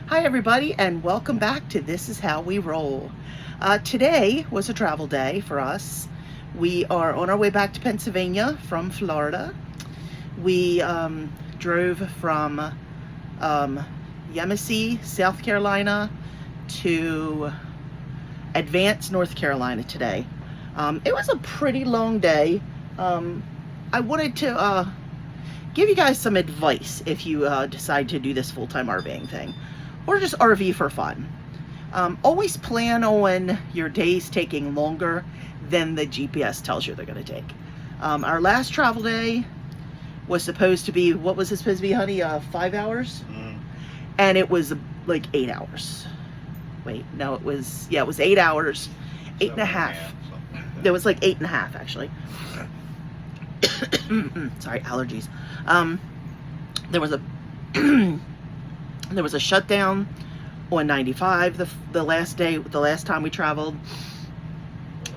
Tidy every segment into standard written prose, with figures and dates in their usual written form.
Hi everybody, and welcome back to This Is How We Roll. Today was a travel day for us. We are on our way back to Pennsylvania from Florida. We drove from Yemassee, South Carolina to Advance, North Carolina today. It was a pretty long day. I wanted to give you guys some advice if you decide to do this full-time RVing thing, or just RV for fun. Always plan on your days taking longer than the GPS tells you they're going to take. Our last travel day was supposed to be, what was it supposed to be, honey? 5 hours? And it was like 8 hours. Wait, no, it was 8 hours. 8.5. It was like 8.5 actually. Sorry, allergies. There was a shutdown on 95 the last time we traveled,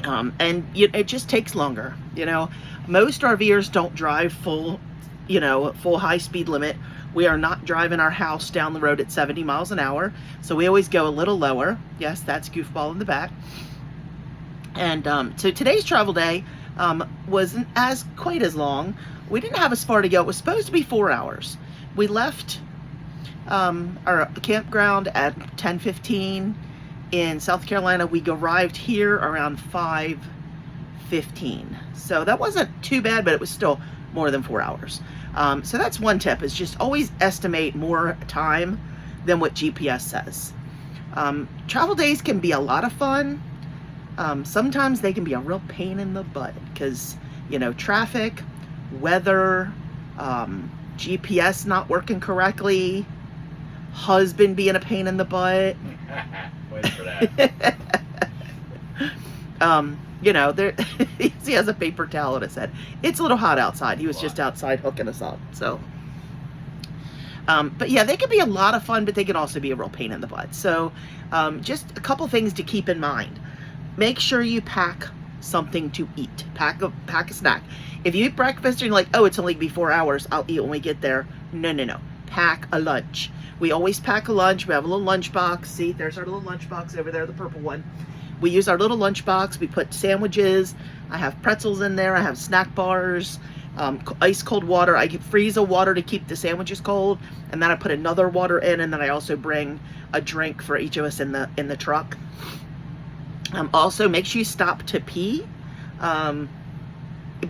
and it just takes longer. Most RVers don't drive full high speed limit. We are not driving our house down the road at 70 miles an hour, so we always go a little lower. Yes, that's goofball in the back. And so today's travel day wasn't quite as long. We didn't have as far to go. It was supposed to be 4 hours. We left our campground at 10:15 in South Carolina. We arrived here around 5:15. So that wasn't too bad, but it was still more than 4 hours. So that's one tip, is just always estimate more time than what GPS says. Travel days can be a lot of fun. Sometimes they can be a real pain in the butt because, traffic, weather, GPS not working correctly, husband being a pain in the butt. Wait for that. He has a paper towel on his head. It's a little hot outside. He was just outside hooking us up. So, but yeah, they can be a lot of fun, but they can also be a real pain in the butt. So, just a couple things to keep in mind. Make sure you pack something to eat. Pack a snack. If you eat breakfast and you're like, oh, it's only be 4 hours, I'll eat when we get there. No. Pack a lunch. We always pack a lunch. We have a little lunch box. See, there's our little lunch box over there, the purple one. We use our little lunch box. We put sandwiches. I have pretzels in there. I have snack bars, ice cold water. I can freeze a water to keep the sandwiches cold, and then I put another water in, and then I also bring a drink for each of us in the truck. Also, make sure you stop to pee.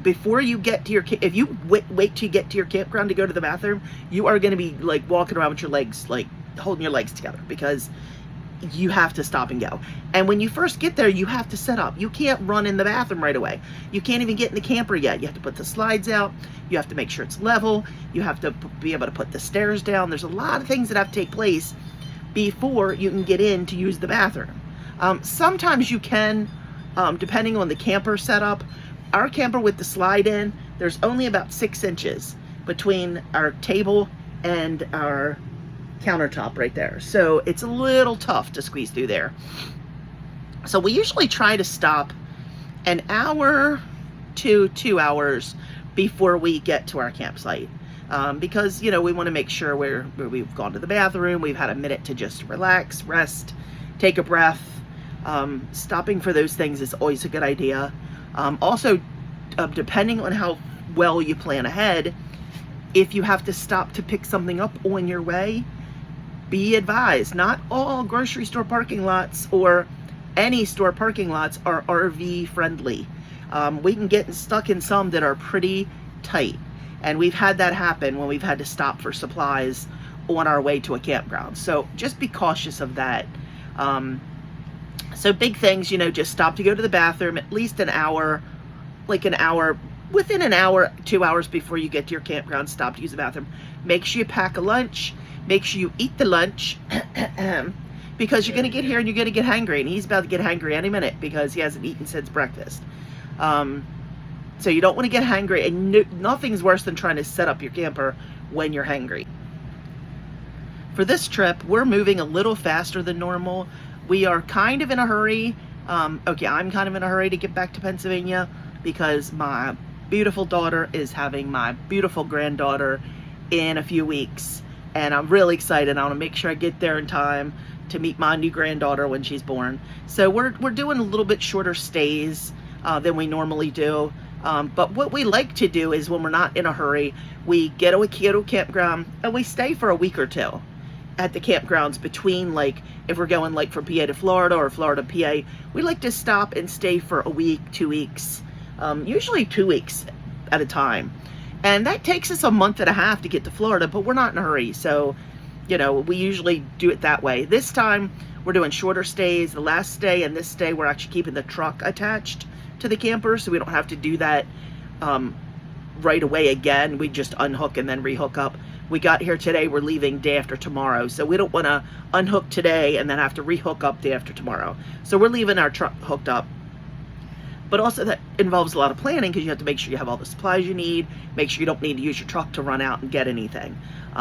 Before you get to if you wait till you get to your campground to go to the bathroom, you are going to be like walking around with your legs, like holding your legs together, because you have to stop and go. And when you first get there, you have to set up. You can't run in the bathroom right away. You can't even get in the camper yet. You have to put the slides out. You have to make sure it's level. You have to be able to put the stairs down. There's a lot of things that have to take place before you can get in to use the bathroom. Sometimes you can, depending on the camper setup. Our camper with the slide in, there's only about 6 inches between our table and our countertop right there. So it's a little tough to squeeze through there. So we usually try to stop an hour to 2 hours before we get to our campsite. Because, we want to make sure we've gone to the bathroom, we've had a minute to just relax, rest, take a breath. Stopping for those things is always a good idea. Also, depending on how well you plan ahead, if you have to stop to pick something up on your way, be advised, not all grocery store parking lots or any store parking lots are RV friendly. We can get stuck in some that are pretty tight, and we've had that happen when we've had to stop for supplies on our way to a campground. So just be cautious of that. So big things, just stop to go to the bathroom at least an hour, within an hour, 2 hours before you get to your campground, stop to use the bathroom. Make sure you pack a lunch. Make sure you eat the lunch because you're going to get here and you're going to get hungry, and he's about to get hungry any minute because he hasn't eaten since breakfast. So you don't want to get hungry, and nothing's worse than trying to set up your camper when you're hungry. For this trip, we're moving a little faster than normal. We are kind of in a hurry. I'm kind of in a hurry to get back to Pennsylvania because my beautiful daughter is having my beautiful granddaughter in a few weeks. and I'm really excited. I want to make sure I get there in time to meet my new granddaughter when she's born. So we're doing a little bit shorter stays than we normally do. But what we like to do is when we're not in a hurry, we get to a Kyoto campground and we stay for a week or two at the campgrounds between, like, if we're going like from PA to Florida or Florida to PA, we like to stop and stay for a week, 2 weeks, usually 2 weeks at a time. And that takes us a month and a half to get to Florida, but we're not in a hurry. So, you know, we usually do it that way. This time we're doing shorter stays. The last stay and this stay, we're actually keeping the truck attached to the camper, so we don't have to do that right away again. We just unhook and then rehook up. We got here today, we're leaving day after tomorrow, so we don't want to unhook today and then have to rehook up day after tomorrow. So we're leaving our truck hooked up. But also that involves a lot of planning, because you have to make sure you have all the supplies you need, make sure you don't need to use your truck to run out and get anything.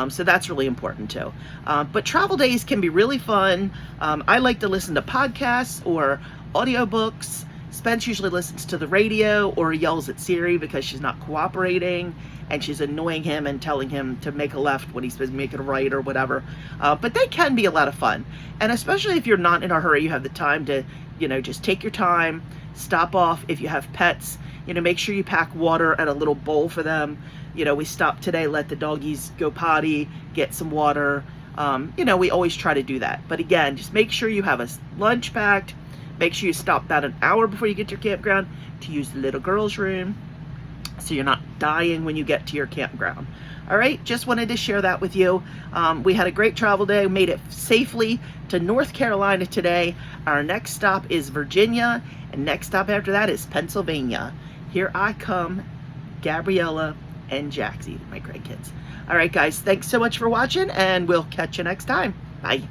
So that's really important too. But travel days can be really fun. I like to listen to podcasts or audiobooks. Spence usually listens to the radio or yells at Siri because she's not cooperating and she's annoying him and telling him to make a left when he's supposed to make a right or whatever. But they can be a lot of fun. And especially if you're not in a hurry, you have the time to, you know, just take your time, stop off. If you have pets, you know, make sure you pack water and a little bowl for them. You know, we stopped today, let the doggies go potty, get some water. You know, we always try to do that. But again, just make sure you have a lunch packed. Make sure you stop about an hour before you get to your campground to use the little girl's room, so you're not dying when you get to your campground. All right, just wanted to share that with you. We had a great travel day, made it safely to North Carolina today. Our next stop is Virginia, and next stop after that is Pennsylvania. Here I come, Gabriella and Jaxie, my grandkids. All right, guys, thanks so much for watching, and we'll catch you next time. Bye.